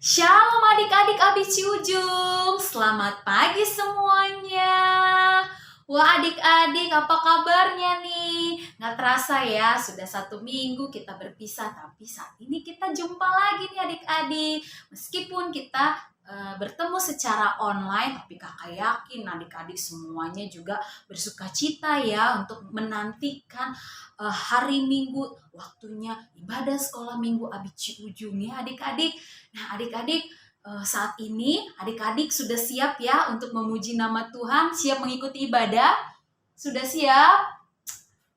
Shalom adik-adik Abisi Ujung, selamat pagi semuanya. Wah adik-adik, apa kabarnya nih? Nggak terasa ya, sudah 1 minggu kita berpisah, tapi saat ini kita jumpa lagi nih adik-adik. Meskipun kita bertemu secara online, tapi kakak yakin adik-adik semuanya juga bersuka cita ya untuk menantikan hari Minggu, waktunya ibadah sekolah Minggu Abisi Ujung ya adik-adik. Nah adik-adik, saat ini adik-adik sudah siap ya untuk memuji nama Tuhan, siap mengikuti ibadah? Sudah siap?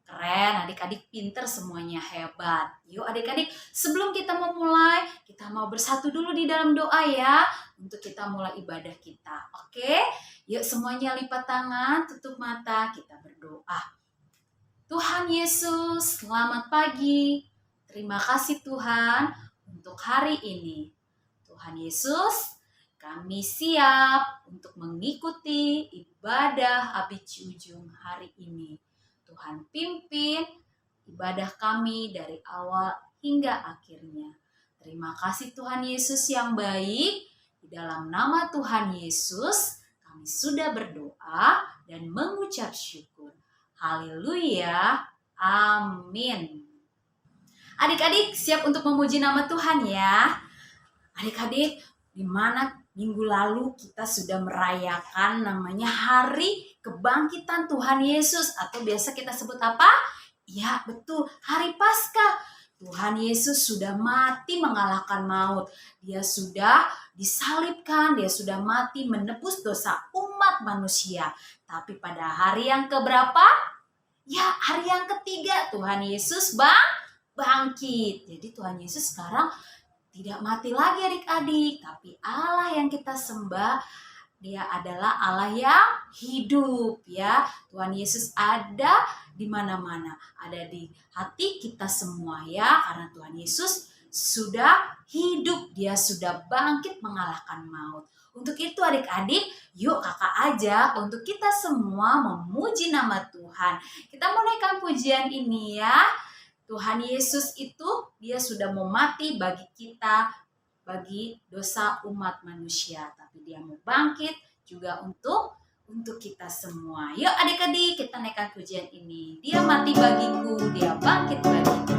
Keren, adik-adik pinter semuanya, hebat. Yuk adik-adik, sebelum kita mau mulai, kita mau bersatu dulu di dalam doa ya, untuk kita mulai ibadah kita. Oke? Yuk semuanya lipat tangan, tutup mata, kita berdoa. Tuhan Yesus, selamat pagi. Terima kasih Tuhan untuk hari ini. Tuhan Yesus, kami siap untuk mengikuti ibadah Abisi Ujung hari ini. Tuhan pimpin ibadah kami dari awal hingga akhirnya. Terima kasih Tuhan Yesus yang baik. Di dalam nama Tuhan Yesus, kami sudah berdoa dan mengucap syukur. Haleluya. Amin. Adik-adik siap untuk memuji nama Tuhan ya. Adik-adik, di mana minggu lalu kita sudah merayakan namanya Hari Kebangkitan Tuhan Yesus, atau biasa kita sebut apa? Ya, betul, Hari Paskah. Tuhan Yesus sudah mati mengalahkan maut. Dia sudah disalibkan, dia sudah mati menebus dosa umat manusia. Tapi pada hari yang keberapa? Ya, hari yang ketiga Tuhan Yesus bangkit. Jadi Tuhan Yesus sekarang tidak mati lagi adik-adik, tapi Allah yang kita sembah, dia adalah Allah yang hidup ya. Tuhan Yesus ada di mana-mana, ada di hati kita semua ya, karena Tuhan Yesus sudah hidup, dia sudah bangkit mengalahkan maut. Untuk itu adik-adik, yuk kakak ajak untuk kita semua memuji nama Tuhan. Kita mulaikan pujian ini ya. Tuhan Yesus itu dia sudah mau mati bagi kita, bagi dosa umat manusia. Tapi dia mau bangkit juga untuk kita semua. Yuk adik-adik kita naikkan pujian ini. Dia mati bagiku, dia bangkit bagiku.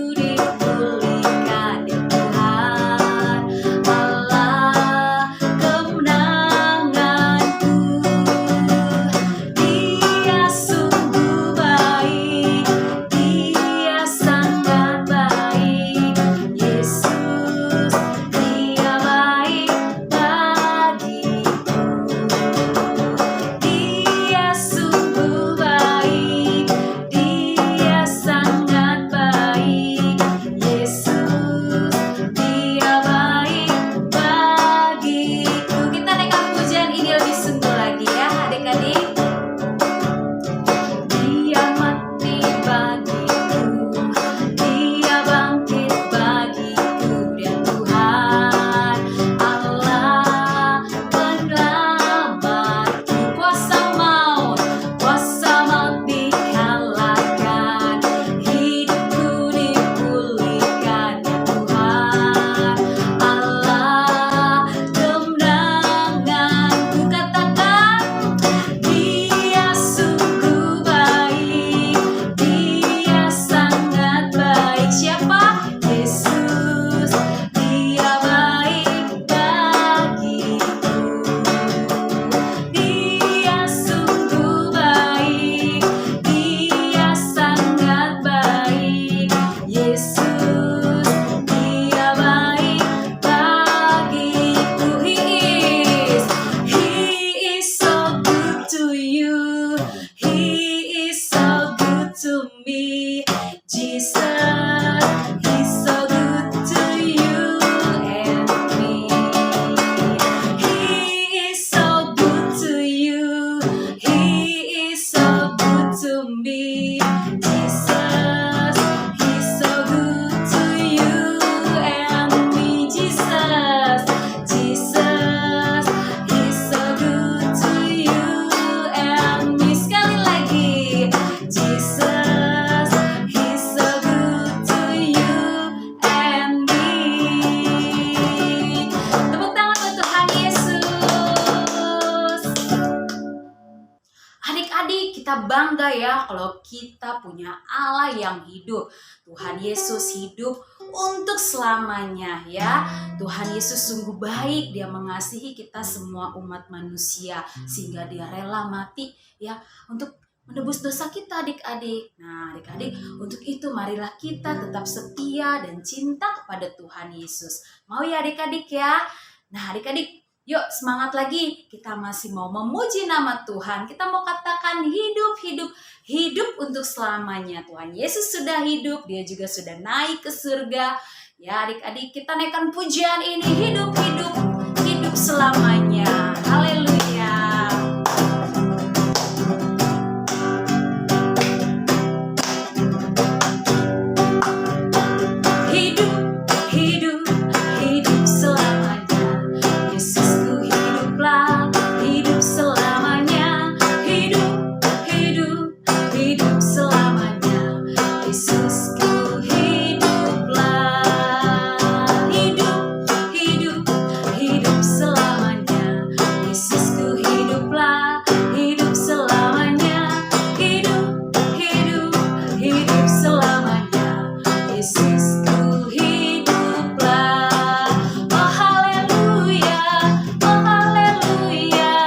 Di bangga ya kalau kita punya Allah yang hidup. Tuhan Yesus hidup untuk selamanya ya. Tuhan Yesus sungguh baik, Dia mengasihi kita semua umat manusia sehingga Dia rela mati ya untuk menebus dosa kita adik-adik. Nah adik-adik, untuk itu marilah kita tetap setia dan cinta kepada Tuhan Yesus. Mau ya adik-adik ya? Nah adik-adik, yuk semangat lagi. Kita masih mau memuji nama Tuhan. Kita mau katakan hidup, hidup, hidup untuk selamanya. Tuhan Yesus sudah hidup, Dia juga sudah naik ke surga. Ya adik-adik, kita naikkan pujian ini. Hidup, hidup, hidup selamanya. Haleluya. Hidup, hidup, hidup selamanya. Yesusku hiduplah, hidup selamanya. Hidup, hidup, hidup selamanya. Yesusku hiduplah. Hidup, hidup, hidup selamanya. Yesusku hiduplah, hidup selamanya. Hidup, hidup, hidup selamanya. Yesusku hiduplah. Oh haleluya, oh haleluya.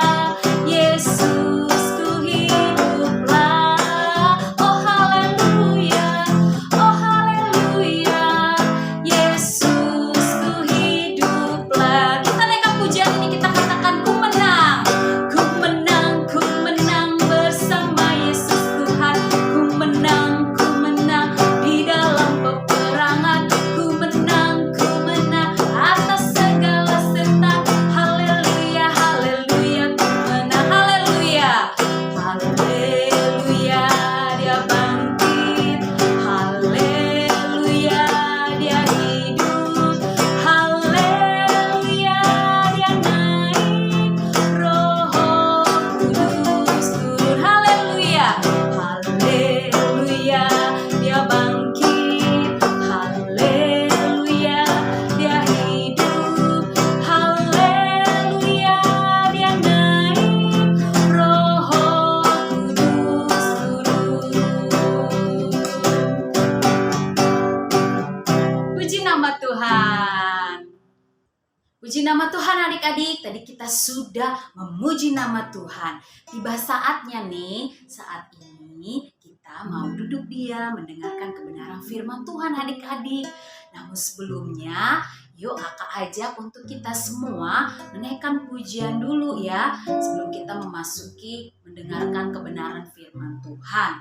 Yesusku hiduplah. Oh haleluya, oh haleluya. Yesusku hiduplah. Kita naikkan pujian ini, kita katakan ku menang. Ku menang, ku menang bersama Yesus Tuhan. Ku menang di dalam peperangan. Ku menang atas segala setan. Haleluya, haleluya, ku menang. Haleluya, haleluya, Dia bangkit. Haleluya, Dia hidup. Haleluya, Dia naik. Roh Kudus turun. Haleluya, haleluya, Dia bangkit. Haleluya, Dia hidup. Haleluya, Dia naik. Roh Kudus turun. Puji nama Tuhan. Puji nama Tuhan adik-adik. Tadi kita sudah memuji nama Tuhan. Tiba saatnya nih, saat ini kita mau duduk diam mendengarkan kebenaran firman Tuhan adik-adik. Namun sebelumnya, yuk kakak ajak untuk kita semua menaikkan pujian dulu ya. Sebelum kita memasuki mendengarkan kebenaran firman Tuhan.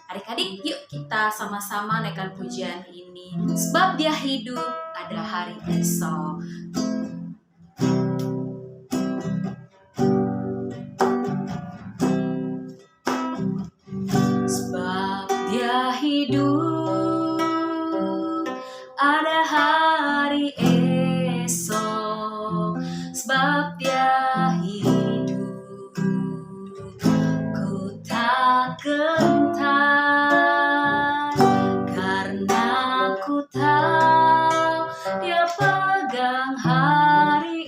Adik-adik, yuk kita sama-sama naikkan pujian ini. Sebab Dia hidup, ada hari esok. Sebab Dia hidup, ada hari esok. Sebab Dia hidup, ku tak gentar. Karena ku tahu Dia pegang hari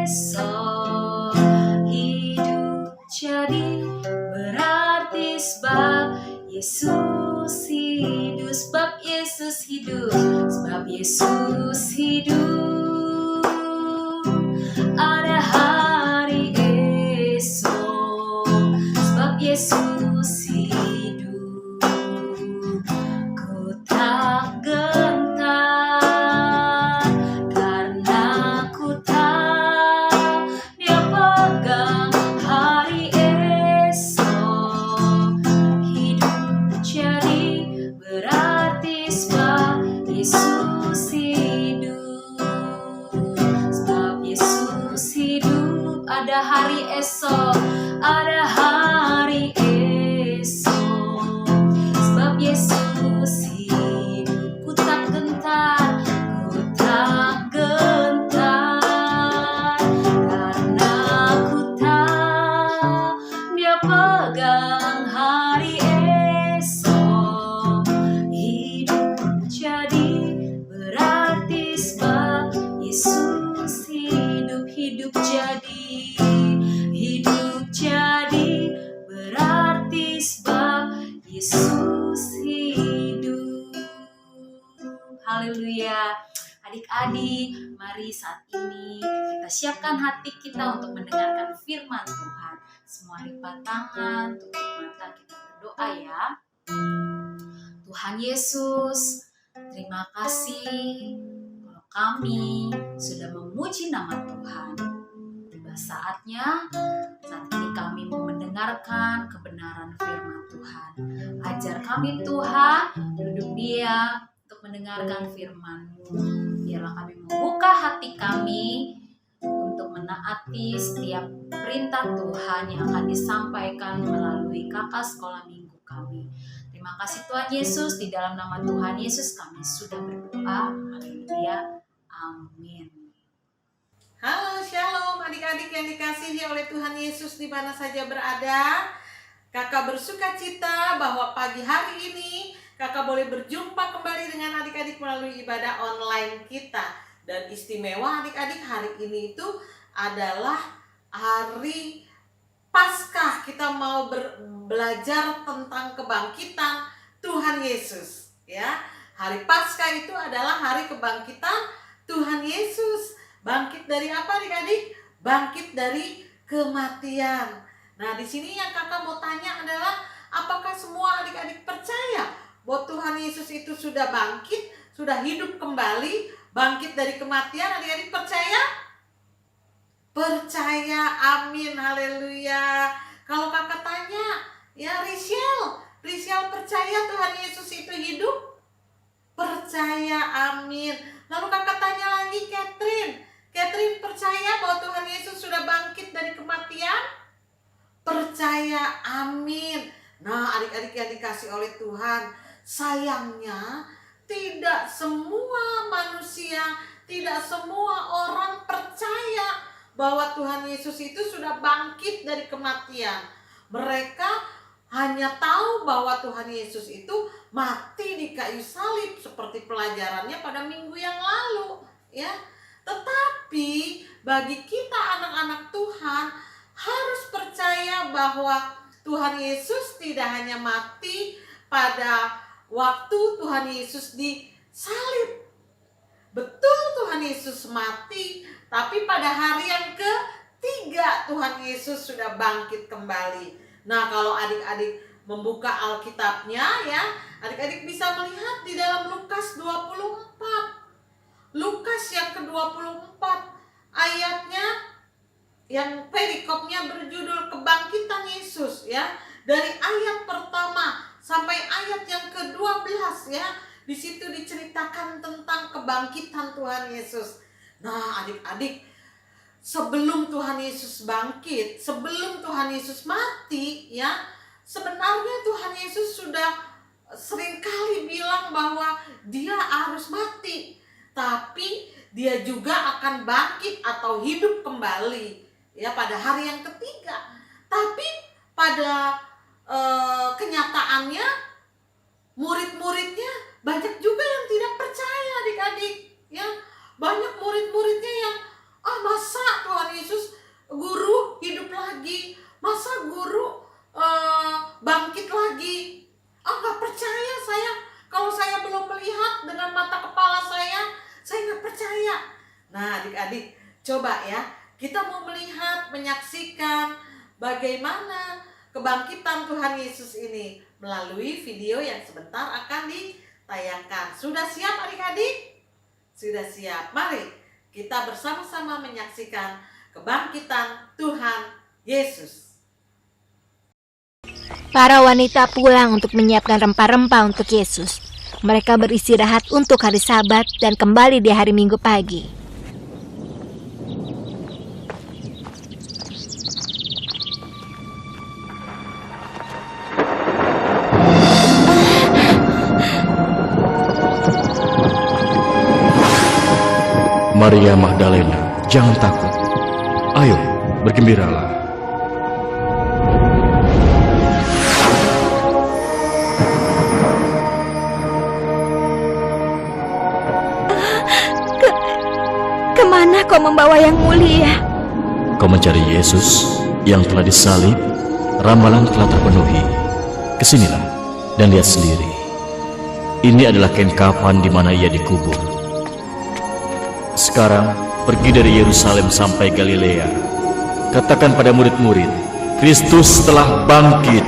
esok. Hidup jadi berarti sebab Yesus hidup. Sebab Yesus hidup. Sebab Yesus hidup, ada hari esok. Sebab Yesus hidup, ku tak gentar. Karena ku tahu Dia pegang hari esok. Hidup jadi berarti sebab Yesus hidup. Sebab Yesus hidup, ada hari esok. Ada hari esok. Sebab Yesus hidup, ku tak gentar. Ku tak gentar. Karena ku tahu Dia pegang hari esok. Hidup jadi berarti sebab Yesus hidup. Hidup jadi, hidup jadi adik-adik, mari saat ini kita siapkan hati kita untuk mendengarkan firman Tuhan. Semua lipat tangan, tutup mata, kita berdoa ya. Tuhan Yesus, terima kasih kalau kami sudah memuji nama Tuhan. Tiba saatnya, saat ini kami mau mendengarkan kebenaran firman Tuhan. Ajar kami Tuhan, duduk diam untuk mendengarkan firman-Mu. Biarlah kami membuka hati kami untuk menaati setiap perintah Tuhan yang akan disampaikan melalui kakak sekolah minggu kami. Terima kasih Tuhan Yesus, di dalam nama Tuhan Yesus kami sudah berdoa. Haleluya. Amin. Halo, shalom adik-adik yang dikasihi oleh Tuhan Yesus di mana saja berada. Kakak bersuka cita bahwa pagi hari ini kakak boleh berjumpa kembali dengan adik-adik melalui ibadah online kita. Dan istimewa adik-adik, hari ini itu adalah hari Paskah. Kita mau belajar tentang kebangkitan Tuhan Yesus, ya. Hari Paskah itu adalah hari kebangkitan Tuhan Yesus. Bangkit dari apa adik-adik? Bangkit dari kematian. Nah, di sini yang kakak mau tanya adalah, apakah semua adik-adik percaya bahwa Tuhan Yesus itu sudah bangkit, sudah hidup kembali, bangkit dari kematian? Adik-adik percaya? Percaya, amin, haleluya. Kalau kakak tanya, ya Risial percaya Tuhan Yesus itu hidup? Percaya, amin. Lalu kakak tanya lagi, Catherine percaya bahwa Tuhan Yesus sudah bangkit dari kematian? Percaya, amin. Nah, adik-adik yang dikasih oleh Tuhan, sayangnya tidak semua manusia, tidak semua orang percaya bahwa Tuhan Yesus itu sudah bangkit dari kematian. Mereka hanya tahu bahwa Tuhan Yesus itu mati di kayu salib seperti pelajarannya pada minggu yang lalu, ya. Tetapi bagi kita anak-anak Tuhan harus percaya bahwa Tuhan Yesus tidak hanya mati pada waktu Tuhan Yesus disalib. Betul, Tuhan Yesus mati, tapi pada hari yang ketiga Tuhan Yesus sudah bangkit kembali. Nah, kalau adik-adik membuka Alkitabnya, ya, adik-adik bisa melihat di dalam Lukas 24. Lukas yang ke-24 ayatnya yang perikopnya berjudul kebangkitan Yesus, ya. Dari ayat pertama sampai ayat yang ke-12, ya. Di situ diceritakan tentang kebangkitan Tuhan Yesus. Nah, adik-adik, sebelum Tuhan Yesus bangkit, sebelum Tuhan Yesus mati, ya, sebenarnya Tuhan Yesus sudah seringkali bilang bahwa dia harus mati, tapi dia juga akan bangkit atau hidup kembali, ya, pada hari yang ketiga. Tapi pada kenyataannya murid-muridnya banyak juga yang tidak percaya, adik-adik, ya. Banyak murid-muridnya yang masa Tuhan Yesus guru hidup lagi, masa guru bangkit lagi, nggak percaya saya. Kalau saya belum melihat dengan mata kepala saya nggak percaya. Nah, adik-adik, coba ya, kita mau melihat, menyaksikan bagaimana kebangkitan Tuhan Yesus ini melalui video yang sebentar akan ditayangkan. Sudah siap adik-adik? Sudah siap. Mari kita bersama-sama menyaksikan kebangkitan Tuhan Yesus. Para wanita pulang untuk menyiapkan rempah-rempah untuk Yesus. Mereka beristirahat untuk hari Sabat dan kembali di hari Minggu pagi. Maria Magdalena, jangan takut. Ayo, bergembiralah. Kemana kau membawa yang mulia? Kau mencari Yesus yang telah disalib. Ramalan telah terpenuhi. Kesinilah dan lihat sendiri. Ini adalah kain kafan di mana ia dikubur. Sekarang pergi dari Yerusalem sampai Galilea. Katakan pada murid-murid, Kristus telah bangkit.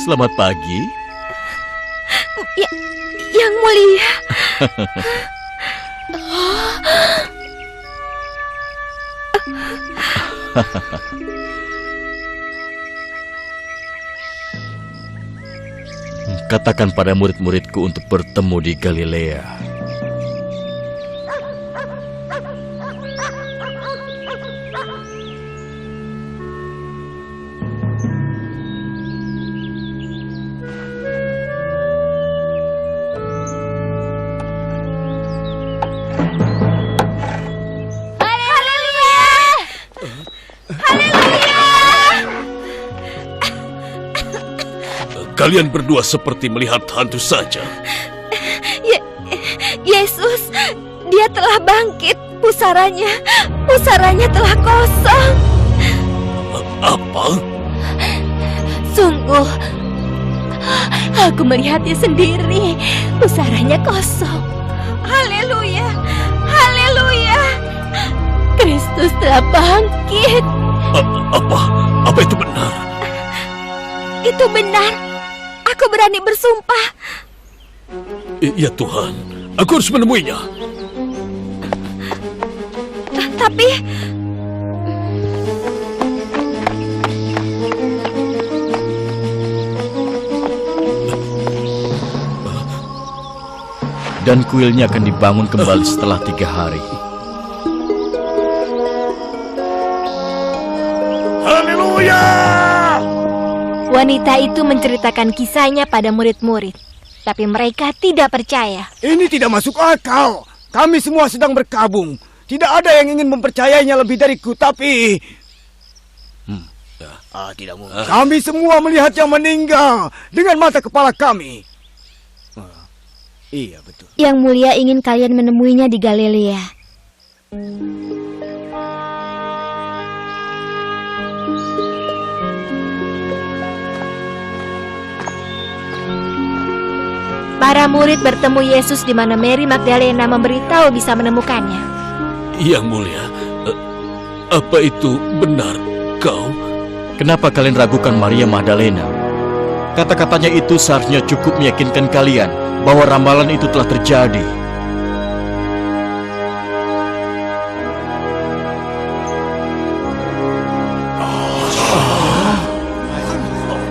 Selamat pagi. Yang mulia. Katakan pada murid-muridku untuk bertemu di Galilea. Kalian berdua seperti melihat hantu saja. Yesus, dia telah bangkit. Pusaranya telah kosong. Apa? Sungguh, aku melihatnya sendiri. Pusaranya kosong. Haleluya, haleluya. Kristus telah bangkit. Apa itu benar? Itu benar. Aku berani bersumpah. Ya Tuhan, aku harus menemuinya. Tapi Dan kuilnya akan dibangun kembali setelah 3 hari. Haleluya! wanita itu menceritakan kisahnya pada murid-murid, tapi mereka tidak percaya. Ini tidak masuk akal. Kami semua sedang berkabung. Tidak ada yang ingin mempercayainya lebih dariku, tapi... tidak mungkin. Kami semua melihat yang meninggal dengan mata kepala kami. Iya, betul. Yang mulia ingin kalian menemuinya di Galilea. Para murid bertemu Yesus di mana Mary Magdalena memberitahu bisa menemukannya. Yang mulia, apa itu benar kau? Kenapa kalian ragukan Maria Magdalena? Kata-katanya itu seharusnya cukup meyakinkan kalian bahwa ramalan itu telah terjadi.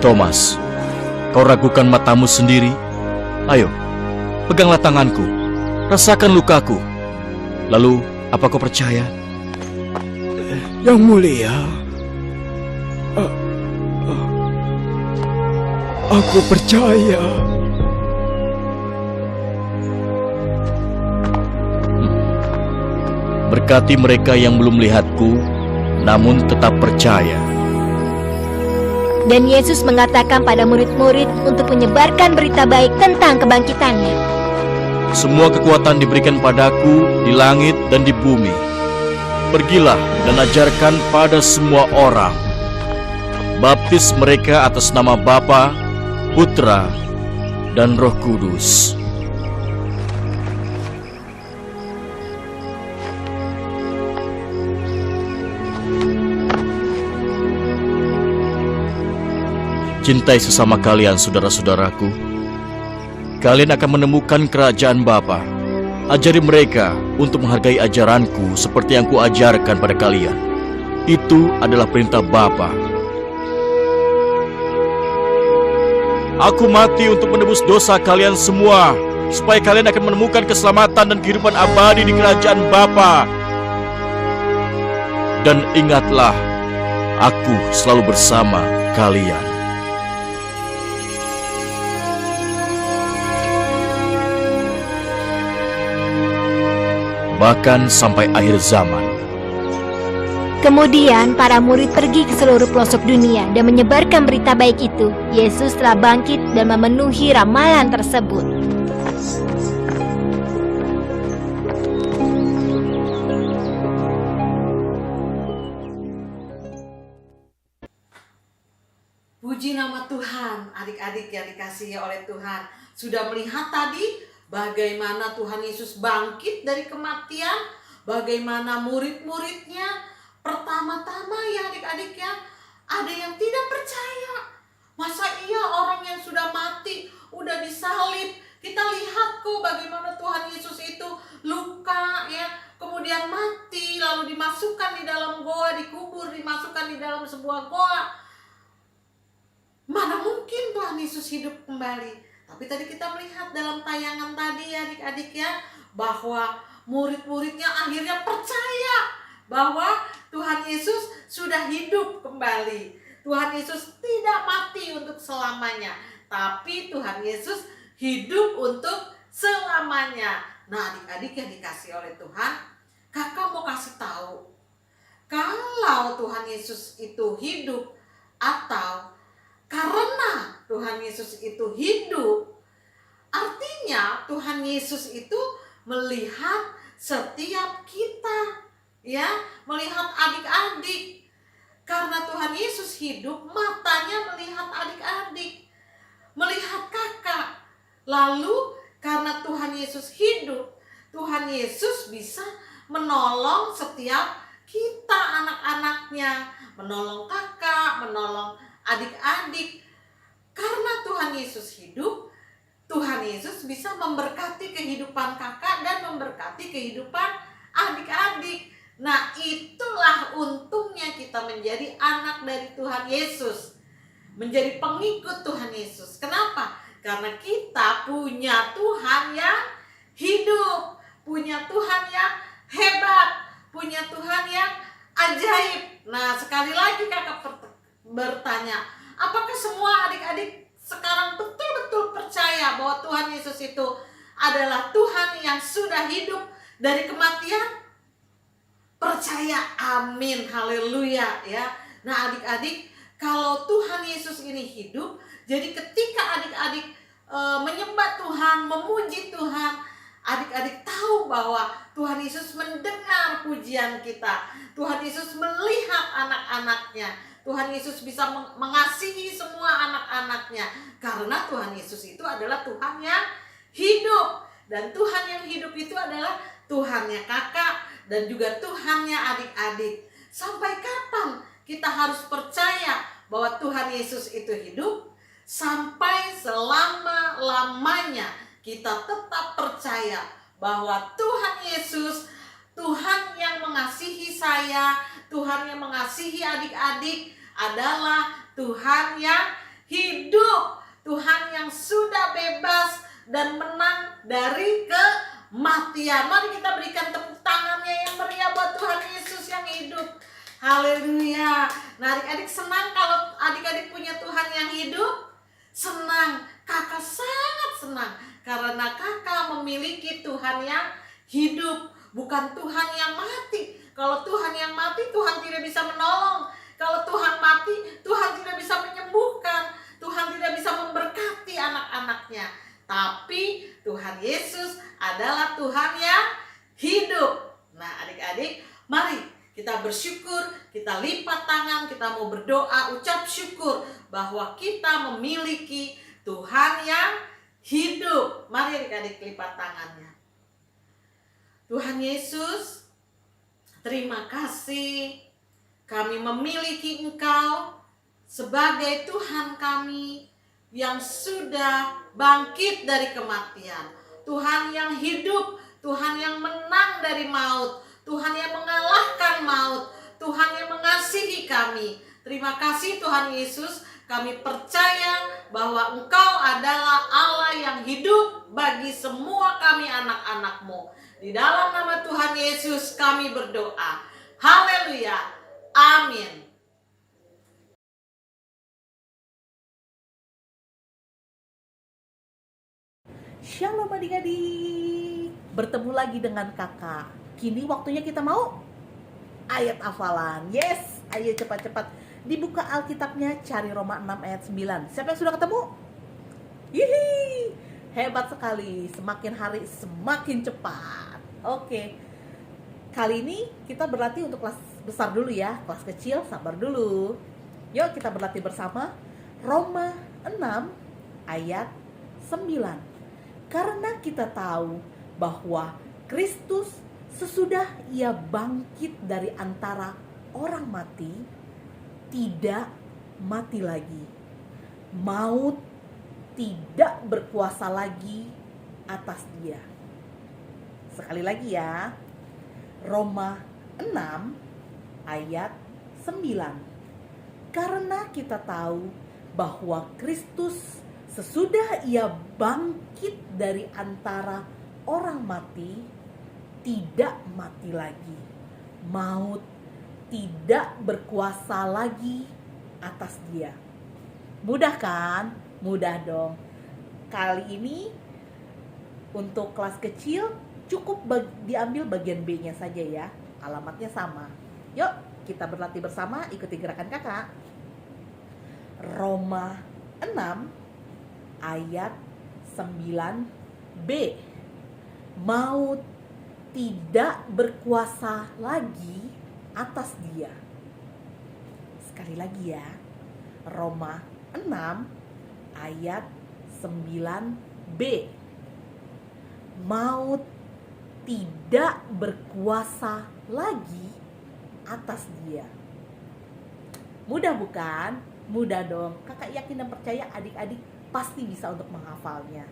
Thomas, kau ragukan matamu sendiri? Ayo, peganglah tanganku, rasakan lukaku. Lalu, apa kau percaya? Yang mulia, aku percaya. Berkati mereka yang belum melihatku, namun tetap percaya. Dan Yesus mengatakan pada murid-murid untuk menyebarkan berita baik tentang kebangkitannya. Semua kekuatan diberikan padaku di langit dan di bumi. Pergilah dan ajarkan pada semua orang. Baptis mereka atas nama Bapa, Putra, dan Roh Kudus. Cintai sesama kalian, saudara-saudaraku. Kalian akan menemukan kerajaan Bapa. Ajari mereka untuk menghargai ajaranku seperti yang kuajarkan pada kalian. Itu adalah perintah Bapa. Aku mati untuk menebus dosa kalian semua, supaya kalian akan menemukan keselamatan dan kehidupan abadi di kerajaan Bapa. Dan ingatlah, aku selalu bersama kalian. Bahkan sampai akhir zaman. Kemudian para murid pergi ke seluruh pelosok dunia dan menyebarkan berita baik itu. Yesus telah bangkit dan memenuhi ramalan tersebut. Puji nama Tuhan, adik-adik yang dikasihi oleh Tuhan. Sudah melihat tadi bagaimana Tuhan Yesus bangkit dari kematian, bagaimana murid-muridnya pertama-tama ya adik-adik ya, ada yang tidak percaya. Masa iya orang yang sudah mati, udah disalib, kita lihat kok bagaimana Tuhan Yesus itu luka ya, kemudian mati, lalu dimasukkan di dalam goa, dikubur, dimasukkan di dalam sebuah goa. Mana mungkin Tuhan Yesus hidup kembali? Tapi tadi kita melihat dalam tayangan tadi ya adik-adik ya, bahwa murid-muridnya akhirnya percaya bahwa Tuhan Yesus sudah hidup kembali. Tuhan Yesus tidak mati untuk selamanya, tapi Tuhan Yesus hidup untuk selamanya. Nah adik-adik yang dikasih oleh Tuhan, kakak mau kasih tahu, kalau Tuhan Yesus itu hidup atau karena Tuhan Yesus itu hidup, artinya Tuhan Yesus itu melihat setiap kita, ya, melihat adik-adik. Karena Tuhan Yesus hidup, matanya melihat adik-adik, melihat kakak. Lalu karena Tuhan Yesus hidup, Tuhan Yesus bisa menolong setiap kita anak-anaknya, menolong kakak, menolong adik-adik. Karena Tuhan Yesus hidup, Tuhan Yesus bisa memberkati kehidupan kakak dan memberkati kehidupan adik-adik. Nah itulah untungnya kita menjadi anak dari Tuhan Yesus, menjadi pengikut Tuhan Yesus. Kenapa? Karena kita punya Tuhan yang hidup, punya Tuhan yang hebat, punya Tuhan yang ajaib. Nah sekali lagi kakak bertanya, apakah semua adik-adik sekarang betul-betul percaya bahwa Tuhan Yesus itu adalah Tuhan yang sudah hidup dari kematian? Percaya, amin, haleluya ya. Nah adik-adik, kalau Tuhan Yesus ini hidup, jadi ketika adik-adik menyembah Tuhan, memuji Tuhan, adik-adik tahu bahwa Tuhan Yesus mendengar pujian kita. Tuhan Yesus melihat anak-anaknya. Tuhan Yesus bisa mengasihi semua anak-anaknya. Karena Tuhan Yesus itu adalah Tuhan yang hidup. Dan Tuhan yang hidup itu adalah Tuhannya kakak dan juga Tuhannya adik-adik. Sampai kapan kita harus percaya bahwa Tuhan Yesus itu hidup? Sampai selama-lamanya kita tetap percaya bahwa Tuhan Yesus, Tuhan yang mengasihi saya, Tuhan yang mengasihi adik-adik adalah Tuhan yang hidup, Tuhan yang sudah bebas dan menang dari kematian. Mari kita berikan tepuk tangannya yang meriah buat Tuhan Yesus yang hidup. Haleluya. Nah adik-adik senang kalau adik-adik punya Tuhan yang hidup? Senang, kakak sangat senang. Karena kakak memiliki Tuhan yang hidup, bukan Tuhan yang mati. Kalau Tuhan yang mati, Tuhan tidak bisa menolong. Kalau Tuhan mati, Tuhan tidak bisa menyembuhkan. Tuhan tidak bisa memberkati anak-anaknya. Tapi Tuhan Yesus adalah Tuhan yang hidup. Nah adik-adik, mari kita bersyukur, kita lipat tangan, kita mau berdoa, ucap syukur bahwa kita memiliki Tuhan yang hidup. Mari adik-adik lipat tangannya. Tuhan Yesus, terima kasih kami memiliki Engkau sebagai Tuhan kami yang sudah bangkit dari kematian. Tuhan yang hidup, Tuhan yang menang dari maut, Tuhan yang mengalahkan maut, Tuhan yang mengasihi kami. Terima kasih Tuhan Yesus, kami percaya bahwa Engkau adalah Allah yang hidup bagi semua kami anak-anak-Mu. Di dalam nama Tuhan Yesus kami berdoa. Haleluya. Amin. Shalom adik-adik. Bertemu lagi dengan kakak. Kini waktunya kita mau ayat hafalan. Yes, ayo cepat-cepat dibuka Alkitabnya, cari Roma 6 ayat 9. Siapa yang sudah ketemu? Hihi, hebat sekali. Semakin hari semakin cepat. Oke. Kali ini kita berlatih untuk kelas besar dulu ya. Kelas kecil sabar dulu. Yuk kita berlatih bersama. Roma 6 ayat 9. Karena kita tahu bahwa Kristus sesudah ia bangkit dari antara orang mati, tidak mati lagi. Maut tidak berkuasa lagi atas dia. Sekali lagi ya. Roma 6 ayat 9. Karena kita tahu bahwa Kristus sesudah ia bangkit dari antara orang mati, tidak mati lagi. Maut tidak berkuasa lagi atas dia. Mudah kan? Mudah dong. Kali ini untuk kelas kecil cukup diambil bagian B-nya saja ya. Alamatnya sama. Yuk kita berlatih bersama, ikuti gerakan kakak. Roma 6 ayat 9b. Maut tidak berkuasa lagi atas dia. Sekali lagi ya. Roma 6 ayat 9b. Maut tidak berkuasa lagi atas dia. Mudah bukan? Mudah dong. Kakak yakin dan percaya adik-adik pasti bisa untuk menghafalnya.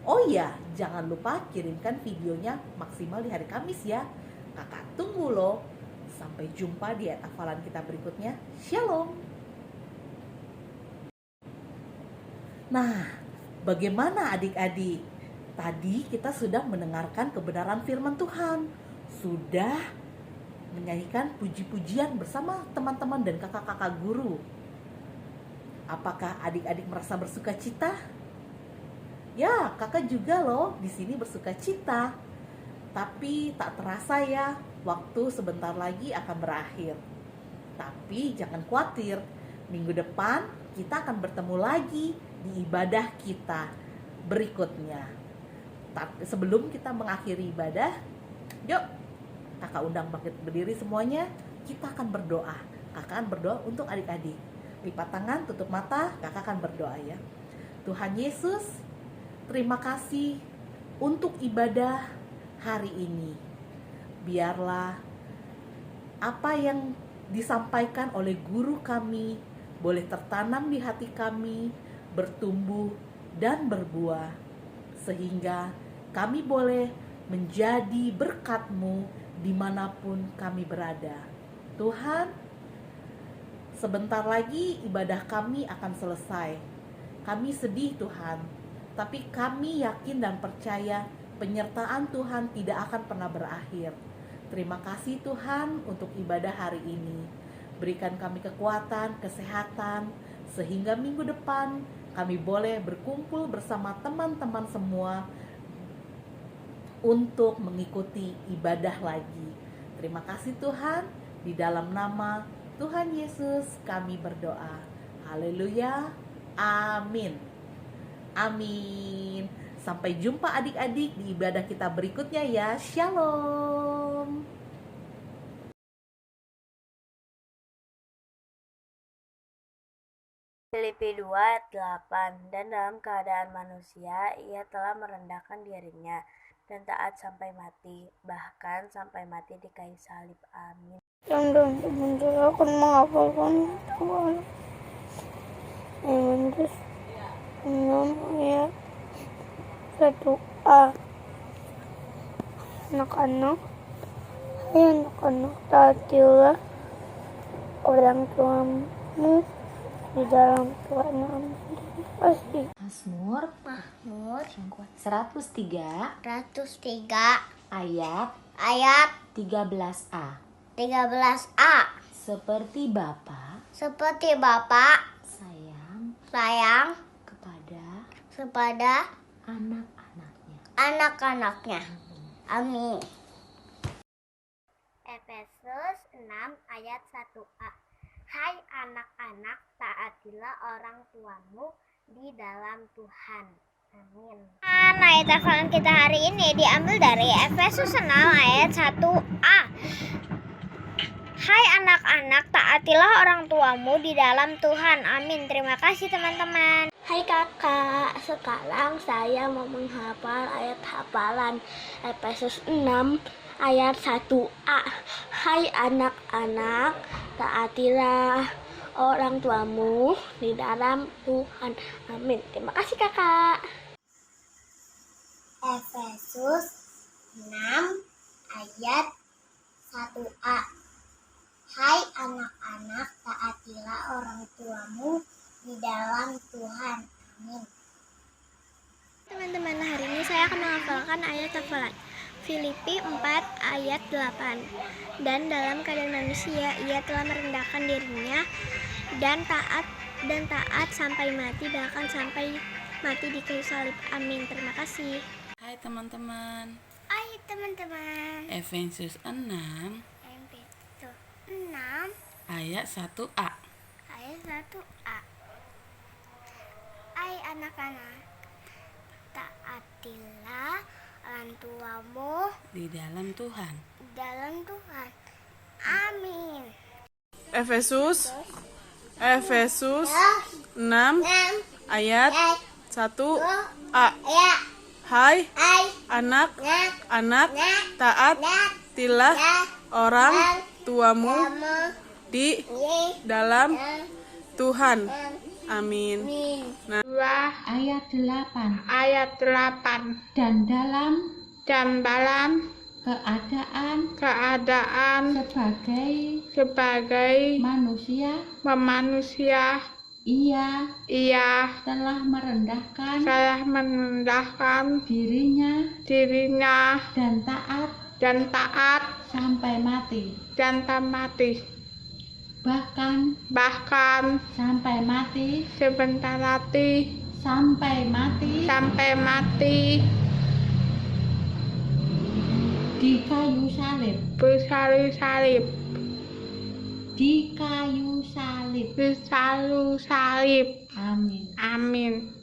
Oh iya, jangan lupa kirimkan videonya maksimal di hari Kamis ya. Kakak tunggu loh. Sampai jumpa di ayat hafalan kita berikutnya. Shalom. Nah, bagaimana adik-adik? Tadi kita sudah mendengarkan kebenaran firman Tuhan. Sudah menyanyikan puji-pujian bersama teman-teman dan kakak-kakak guru. Apakah adik-adik merasa bersuka cita? Ya, kakak juga loh di sini bersuka cita. Tapi tak terasa ya, waktu sebentar lagi akan berakhir. Tapi jangan khawatir, minggu depan kita akan bertemu lagi di ibadah kita berikutnya. Tapi sebelum kita mengakhiri ibadah, yuk kakak undang bangkit berdiri semuanya. Kita akan berdoa. Kakak akan berdoa untuk adik-adik. Lipat tangan, tutup mata, kakak akan berdoa ya. Tuhan Yesus, terima kasih untuk ibadah hari ini. Biarlah apa yang disampaikan oleh guru kami boleh tertanam di hati kami, bertumbuh dan berbuah, sehingga kami boleh menjadi berkat-Mu dimanapun kami berada. Tuhan, sebentar lagi ibadah kami akan selesai. Kami sedih Tuhan, tapi kami yakin dan percaya penyertaan Tuhan tidak akan pernah berakhir. Terima kasih Tuhan untuk ibadah hari ini. Berikan kami kekuatan, kesehatan, sehingga minggu depan kami boleh berkumpul bersama teman-teman semua untuk mengikuti ibadah lagi. Terima kasih Tuhan, di dalam nama Tuhan Yesus kami berdoa. Haleluya. Amin. Amin. Sampai jumpa adik-adik di ibadah kita berikutnya ya. Shalom. Filipi 2 ayat 8. Dan dalam keadaan manusia ia telah merendahkan dirinya dan taat sampai mati, bahkan sampai mati di kayu salib. Amin. Yang dalam tubuh saya akan menghafalkan Tuhan. Yohanes 6 ayat 1a. Anak-anak, hai anak-anak, taatilah orang tuamu di dalam Tuhan pasti. Mazmur 103 ayat 13a. Seperti Bapa sayang kepada anak-anaknya. anak-anaknya. Amin. Efesus 6 ayat 1a. Hai anak-anak, taatilah orang tuamu di dalam Tuhan. Amin. Ayat hafalan kita hari ini diambil dari Efesus 6 ayat 1a. Hai anak-anak, taatilah orang tuamu di dalam Tuhan. Amin. Terima kasih teman-teman. Hai kakak, sekarang saya mau menghafal ayat hafalan Efesus 6 ayat 1a. Hai anak-anak, taatilah orang tuamu di dalam Tuhan. Amin. Terima kasih kakak. Efesus 6 ayat 1a. Hai anak-anak, taatilah orang tuamu di dalam Tuhan. Amin. Teman-teman, hari ini saya akan menghafalkan ayat hafalan Filipi 4 ayat 8. Dan dalam keadaan manusia ia telah merendahkan dirinya dan taat sampai mati, bahkan sampai mati di kayu salib. Amin. Terima kasih. Hai teman-teman. Hai teman-teman. Efesus 6 ayat 1a. Ayat 1a. Hai anak-anak, taatilah orang tuamu Di dalam Tuhan. Amin. Efesus 6 ayat 1a. Hai anak-anak, taatilah orang tuamu di dalam Tuhan. Amin. Ayat 8. Dan dalam keadaan sebagai manusia ia telah merendahkan dirinya dan taat sampai mati. Bahkan sampai mati di kayu salib. Amin.